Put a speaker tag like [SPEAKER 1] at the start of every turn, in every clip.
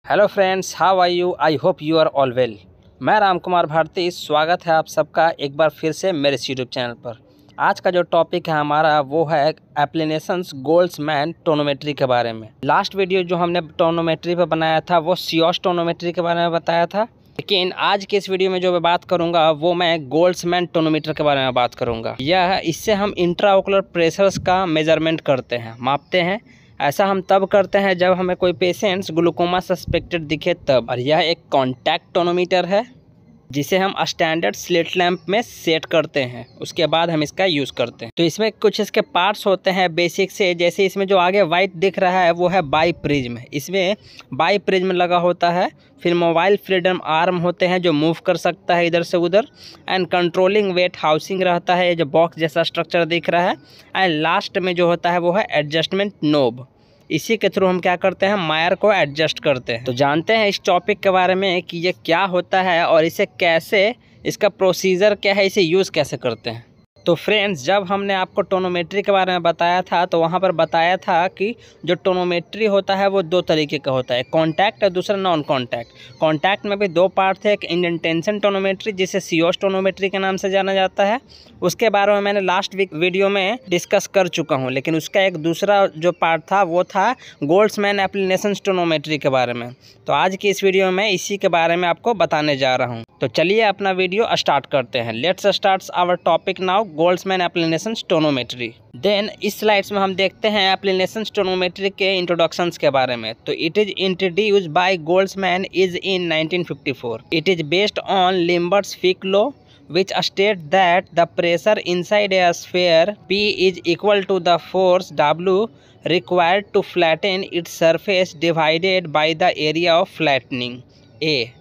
[SPEAKER 1] Hello friends, how are you? I hope you are all well. मैं राम कुमार भारती, स्वागत है आप सबका एक बार फिर से मेरे यूट्यूब चैनल पर। आज का जो टॉपिक है हमारा वो है एप्लीकेशंस गोल्ड्समैन टोनोमेट्री के बारे में। लास्ट वीडियो जो हमने टोनोमेट्री पर बनाया था वो सीओएस टोनोमेट्री के बारे में बताया था, लेकिन आज के इस वीडियो में जो मैं बात करूंगा वो मैं गोल्ड्समैन टोनोमीटर के बारे में बात करूंगा। इससे हम इंट्राओकुलर प्रेशर्स का मेजरमेंट करते हैं, मापते हैं। ऐसा हम तब करते हैं जब हमें कोई पेशेंट्स ग्लूकोमा सस्पेक्टेड दिखे तब। और यह एक कॉन्टैक्ट टोनोमीटर है जिसे हम स्टैंडर्ड स्लिट लैंप में सेट करते हैं, उसके बाद हम इसका यूज़ करते हैं। तो इसमें कुछ इसके पार्ट्स होते हैं बेसिक से, जैसे इसमें जो आगे वाइट दिख रहा है वो है बाई प्रिज्म। इसमें बाई प्रिज्म लगा होता है। फिर मोबाइल फ्रीडम आर्म होते हैं जो मूव कर सकता है इधर से उधर। एंड कंट्रोलिंग वेट हाउसिंग रहता है, जो बॉक्स जैसा स्ट्रक्चर दिख रहा है। एंड लास्ट में जो होता है वो है एडजस्टमेंट नोब। इसी के थ्रू हम क्या करते हैं, मायर को एडजस्ट करते हैं। तो जानते हैं इस टॉपिक के बारे में कि ये क्या होता है और इसे कैसे, इसका प्रोसीजर क्या है, इसे यूज़ कैसे करते हैं। तो फ्रेंड्स, जब हमने आपको टोनोमेट्री के बारे में बताया था तो वहाँ पर बताया था कि जो टोनोमेट्री होता है वो दो तरीके का होता है, कॉन्टैक्ट और दूसरा नॉन कॉन्टैक्ट। कॉन्टैक्ट में भी दो पार्ट थे, एक इंडेंटेशन टोनोमेट्री जिसे सीओएस टोनोमेट्री के नाम से जाना जाता है। उसके बारे में मैंने लास्ट वीडियो में डिस्कस कर चुका हूँ, लेकिन उसका एक दूसरा जो पार्ट था वो था गोल्ड्समैन एप्लीकेशंस टोनोमेट्री के बारे में। तो आज की इस वीडियो में इसी के बारे में आपको बताने जा रहा हूँ। तो चलिए अपना वीडियो स्टार्ट करते हैं। Let's start our topic now, Goldmann's applanation tonometry. Then इस स्लाइड्स में हम देखते हैं एप्लीकेशंस टोनोमेट्री के इंट्रोडक्शंस के बारे में। तो it is introduced by Goldmann is in 1954। It is based on Limbert's Fick law which state that the pressure inside a sphere P is equal to the force W required to flatten its surface divided by the area of flattening A.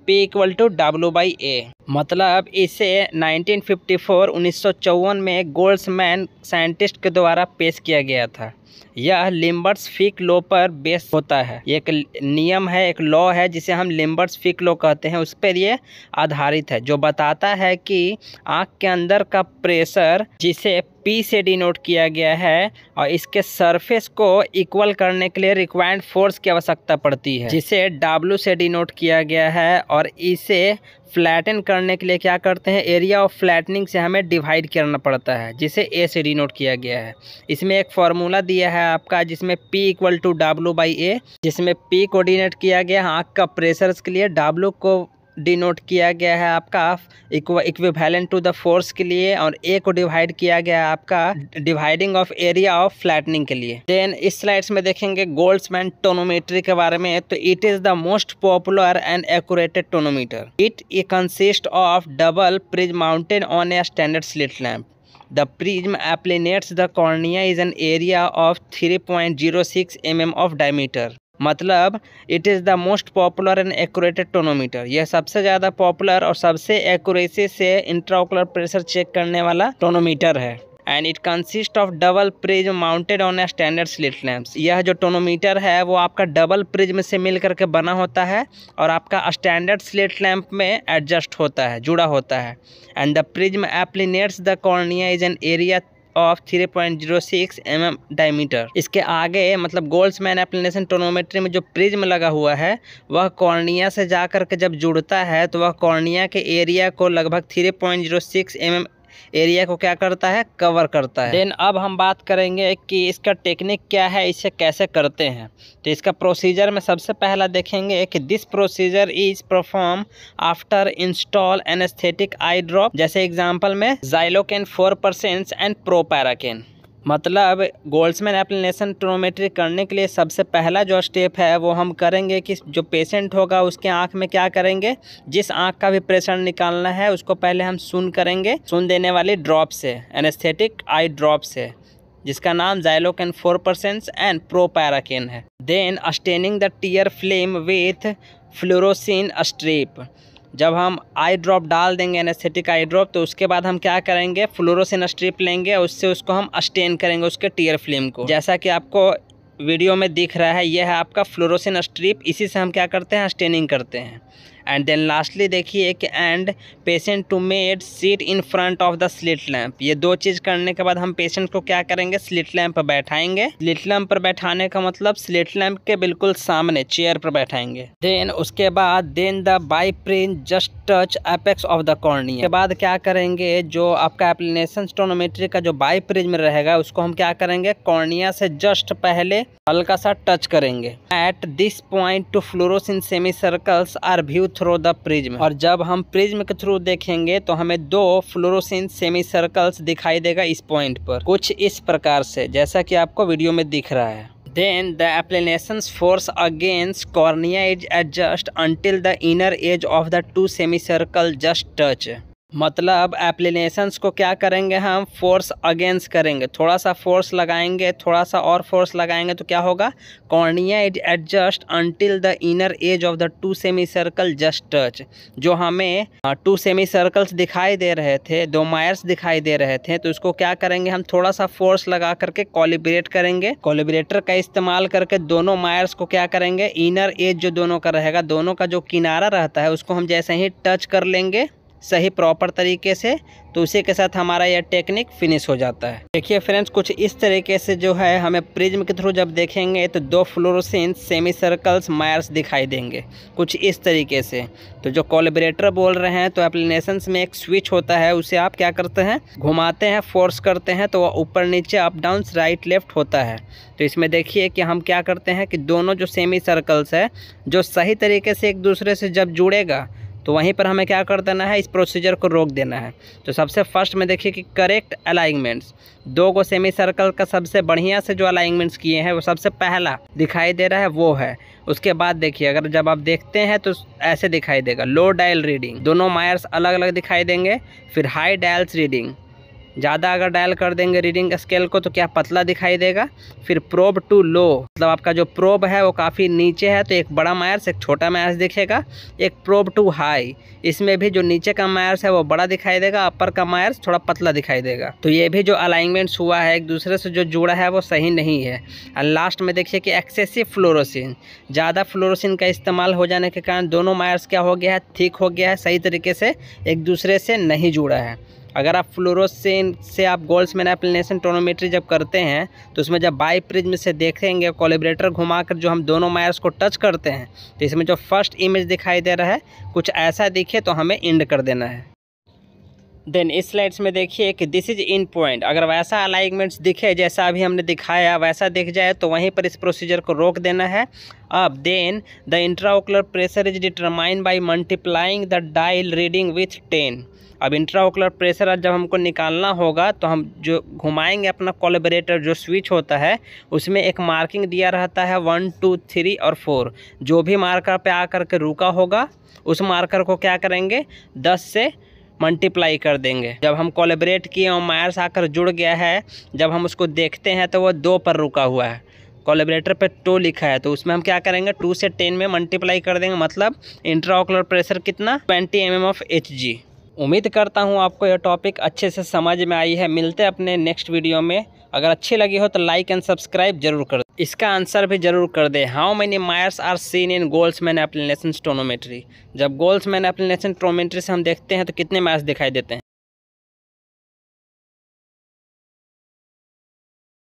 [SPEAKER 1] P equal to W by A। मतलब इसे 1954 में Goldsman scientist के द्वारा पेश किया गया था। यह लिम्बर्ट्स फिक लॉ पर बेस होता है। एक नियम है, एक लॉ है जिसे हम लिम्बर्ट्स फिक लॉ कहते हैं, उस पर ये आधारित है, जो बताता है कि आँख के अंदर का प्रेशर जिसे P से डिनोट किया गया है और इसके सरफेस को इक्वल करने के लिए रिक्वायर्ड फोर्स की आवश्यकता पड़ती है जिसे W से डिनोट किया गया है। और इसे फ्लैटन करने के लिए क्या करते हैं, एरिया ऑफ फ्लैटनिंग से हमें डिवाइड करना पड़ता है जिसे A से डिनोट किया गया है। इसमें एक फार्मूला दिया है आपका जिसमें P equal to W by A, जिसमें P को डिनोट किया गया आँख का प्रेशर के लिए, W को डिनोट किया गया है आपका इक्विवेलेंट टू द फोर्स के लिए, और A को डिवाइड किया गया है आपका dividing of area of flattening के लिए। देन इस स्लाइड्स में देखेंगे गोल्ड्समैन टोनोमेट्री के बारे में। तो it is the most popular and accurated tonometer. It consist of double prism mounted on a standard slit lamp. The prism illuminates the cornea is an area of 3.06 mm of diameter। मतलब it is the most popular and accurated tonometer. यह सबसे ज़्यादा popular और सबसे accuracy से intraocular pressure check करने वाला tonometer है। And it consist of double prism mounted on a standard slit lamps. यह जो टोनोमीटर है वो आपका डबल प्रिज्म से मिल करके बना होता है और आपका स्टैंडर्ड स्लिट लैंप में एडजस्ट होता है, जुड़ा होता है। And the prism applanates the cornea is an area of 3.06 mm diameter. इसके आगे मतलब गोल्ड्समैन एप्लीकेशन टोनोमेट्री में जो प्रिज्म लगा हुआ है वह कॉर्निया से जाकर के जब जुड़ता है तो वह कॉर्निया के एरिया को लगभग 3.06 mm एरिया को क्या करता है, कवर करता है। देन अब हम बात करेंगे कि इसका टेक्निक क्या है, इसे कैसे करते हैं। तो इसका प्रोसीजर में सबसे पहला देखेंगे कि this procedure is perform after install anaesthetic I drop, जैसे एग्जांपल में ज़ाइलोकेन 4% एंड प्रोपैराकेन। मतलब गोल्ड्समैन एप्लीकेशन टोनोमेट्री करने के लिए सबसे पहला जो स्टेप है वो हम करेंगे कि जो पेशेंट होगा उसके आंख में क्या करेंगे, जिस आंख का भी प्रेशर निकालना है उसको पहले हम सुन करेंगे, सुन देने वाली ड्रॉप से, एनेस्थेटिक आई ड्रॉप से, जिसका नाम ज़ाइलोकेन 4% एंड प्रोपैराकेन है। Then staining the tear film with fluorescein strip. जब हम आई ड्रॉप डाल देंगे एनेस्थेटिक आई ड्रॉप तो उसके बाद हम क्या करेंगे, फ्लोरोसिन स्ट्रिप लेंगे, उससे उसको हम स्टेन करेंगे उसके टीयर फिल्म को। जैसा कि आपको वीडियो में दिख रहा है यह है आपका फ्लोरोसिन स्ट्रिप, इसी से हम क्या करते हैं, स्टेनिंग करते हैं। एंड देन लास्टली देखिए कि and patient to made seat in front of the slit lamp. ये दो चीज़ करने के बाद हम पेशेंट को क्या करेंगे, स्लिट लैंप पर बैठाएंगे। स्लिट लैंप पर बैठाने का मतलब स्लिट लैंप के बिल्कुल सामने चेयर पर बैठाएंगे। देन उसके बाद then the biprism just touch apex of the cornea. के बाद क्या करेंगे, जो आपका एप्लीनेशन स्टोनोमेट्री का जो बाइप्रिज्म रहेगा उसको हम क्या करेंगे, कॉर्निया से जस्ट पहले हल्का सा टच करेंगे। At this point two fluorescent semi circles are view through the prism. और जब हम प्रिज्म के थ्रू देखेंगे तो हमें दो फ्लोरोसेंट सेमी सर्कल्स दिखाई देगा इस पॉइंट पर, कुछ इस प्रकार से जैसा कि आपको वीडियो में दिख रहा है। Then the application's force against cornea is adjust until the inner edge of the two semicircle just touch। मतलब एप्लीनेशंस को क्या करेंगे, हम फोर्स अगेंस्ट करेंगे, थोड़ा सा फोर्स लगाएंगे, थोड़ा सा और फोर्स लगाएंगे तो क्या होगा, cornea is adjust until the inner as of the two semi circle just touch. जो हमें टू सेमी सर्कल्स दिखाई दे रहे थे, दो मायर्स दिखाई दे रहे थे, तो इसको क्या करेंगे, हम थोड़ा सा फोर्स लगा करके कॉलिब्रेट करेंगे। कॉलिब्रेटर का इस्तेमाल करके दोनों मायर्स को क्या करेंगे, इनर एज जो दोनों का रहेगा, दोनों का जो किनारा रहता है उसको हम जैसे ही टच कर लेंगे सही प्रॉपर तरीके से, तो उसी के साथ हमारा यह टेक्निक फिनिश हो जाता है। देखिए फ्रेंड्स, कुछ इस तरीके से जो है हमें प्रिज्म के थ्रू जब देखेंगे तो दो फ्लोरोसेंट सेमी सर्कल्स मायर्स दिखाई देंगे कुछ इस तरीके से। तो जो कोलिब्रेटर बोल रहे हैं, तो एप्लीनेशंस में एक स्विच होता है, उसे आप क्या करते हैं, घुमाते हैं, फोर्स करते हैं तो वह ऊपर नीचे अप डाउन राइट लेफ्ट होता है। तो इसमें देखिए कि हम क्या करते हैं कि दोनों जो सेमी सर्कल्स है जो सही तरीके से एक दूसरे से जब जुड़ेगा तो वहीं पर हमें क्या कर देना है, इस प्रोसीजर को रोक देना है। तो सबसे फर्स्ट में देखिए कि करेक्ट अलाइनमेंट्स, दो को सेमी सर्कल का सबसे बढ़िया से जो अलाइनमेंट्स किए हैं वो सबसे पहला दिखाई दे रहा है वो है। उसके बाद देखिए, अगर जब आप देखते हैं तो ऐसे दिखाई देगा लो डायल रीडिंग, दोनों मायर्स अलग अलग दिखाई देंगे। फिर हाई डायल्स रीडिंग, ज़्यादा अगर डायल कर देंगे रीडिंग स्केल को तो क्या पतला दिखाई देगा। फिर प्रोब टू लो, मतलब आपका जो प्रोब है वो काफ़ी नीचे है तो एक बड़ा मायर्स एक छोटा मायर्स दिखेगा। एक प्रोब टू हाई, इसमें भी जो नीचे का मायर्स है वो बड़ा दिखाई देगा, अपर का मायर्स थोड़ा पतला दिखाई देगा। तो ये भी जो अलाइनमेंट्स हुआ है एक दूसरे से जो जुड़ा है वो सही नहीं है। और लास्ट में देखिए कि एक्सेसिव फ्लोरोसिन, ज़्यादा फ्लोरोसिन का इस्तेमाल हो जाने के कारण दोनों मायर्स क्या हो गया है, थिक हो गया है, सही तरीके से एक दूसरे से नहीं जुड़ा है। अगर आप फ्लोरोसेन से आप गोल्ड्समैन एप्लीनेशन टोनोमेट्री जब करते हैं तो उसमें जब बाई प्रिज्म से देखेंगे, कोलिब्रेटर घुमाकर जो हम दोनों मायर्स को टच करते हैं तो इसमें जो फर्स्ट इमेज दिखाई दे रहा है कुछ ऐसा दिखे तो हमें इंड कर देना है। देन इस स्लाइड्स में देखिए कि दिस इज इन पॉइंट, अगर वैसा अलाइनमेंट्स दिखे जैसा अभी हमने दिखाया वैसा दिख जाए तो वहीं पर इस प्रोसीजर को रोक देना है। अब then the intraocular pressure is determined by multiplying the dial reading with 10। अब इंट्राओकुलर प्रेशर जब हमको निकालना होगा तो हम जो घुमाएंगे अपना कोलिब्रेटर, जो स्विच होता है उसमें एक मार्किंग दिया रहता है 1, 2, 3 और 4। जो भी मार्कर पे आकर के रुका होगा उस मार्कर को क्या करेंगे, 10 से मल्टीप्लाई कर देंगे। जब हम कोलिब्रेट किए और मायर्स आकर जुड़ गया है, जब हम उसको देखते हैं तो वो 2 पर रुका हुआ है, कोलिब्रेटर पे 2 लिखा है, तो उसमें हम क्या करेंगे 2 से 10 में मल्टीप्लाई कर देंगे। मतलब इंट्राओकुलर प्रेशर कितना, 20 mm ऑफ Hg। उम्मीद करता हूँ आपको यह टॉपिक अच्छे से समझ में आई है। मिलते हैं अपने नेक्स्ट वीडियो में। अगर अच्छी लगी हो तो लाइक एंड सब्सक्राइब जरूर कर, इसका आंसर भी जरूर कर दे। How many mires are seen in Goldmann applanation tonometry. जब गोल्ड्समैन एप्लीनेशन टोनोमेट्री से हम देखते हैं तो कितने मायर्स दिखाई देते हैं।